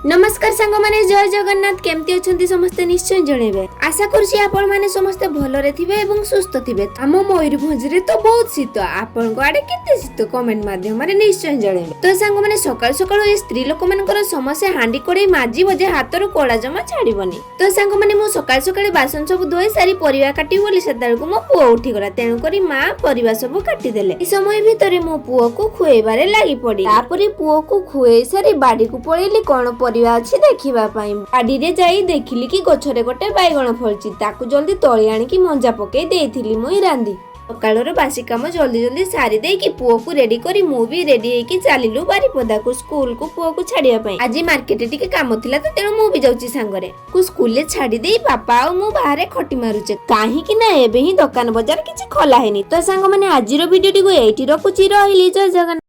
नमस्कार सांग माने जय जगन्नाथ केमती अछंती समस्त निश्चय जणेबे आशा करछि आपण माने समस्त भलरे थिबे एवं सुस्थ थिबे। हम मयूरभंज रे तो बहुत शीत आपण को आडे केते शीत कमेंट माध्यम रे निश्चय जणेबे। तो सांग माने सकाळ सकाळ ए स्त्री लोक मानकर समस्या हांडी कोडे माजी बजे हातरो कोळा जमा छाडीबनी। तो सांग माने मो सकाळ सकाळ बासन सब धोई सारी परिवा काटी बोली सेताळ को मो पुओ उठी गला तेनु करी मां परिवा सब काटी देले। ई समय भितरे मो पुओ को खुएबारे लागि पड़ी तापरे पुओ को खुए सारी बाडी को पळेली कोन परिवा अछि देखिबा पई बाडी रे जाई देखिली कि गछरे गोटे बाइगण फळची ताकू जल्दी तळी आनी कि मंजा पके देइथिली मुई रांदी। सकाळर बासी काम जल्दी जल्दी सारी दे कि पुओ को रेडी करी मु भी रेडी हे कि चालिलु बारीपदा को स्कूल को पुओ को छाडिया पई। आज मार्केट टिके काम थिला त तेनु मु भी जाउची सांगरे को स्कूल ले छाडी देई पापा आ मु बाहरे खटी मारुचे काहे कि ना एबे ही दुकान बाजार किछि खोला हेनी। तो सांग माने आजिरो वीडियो टिको एठी रखुची रहिली जय जगन्नाथ।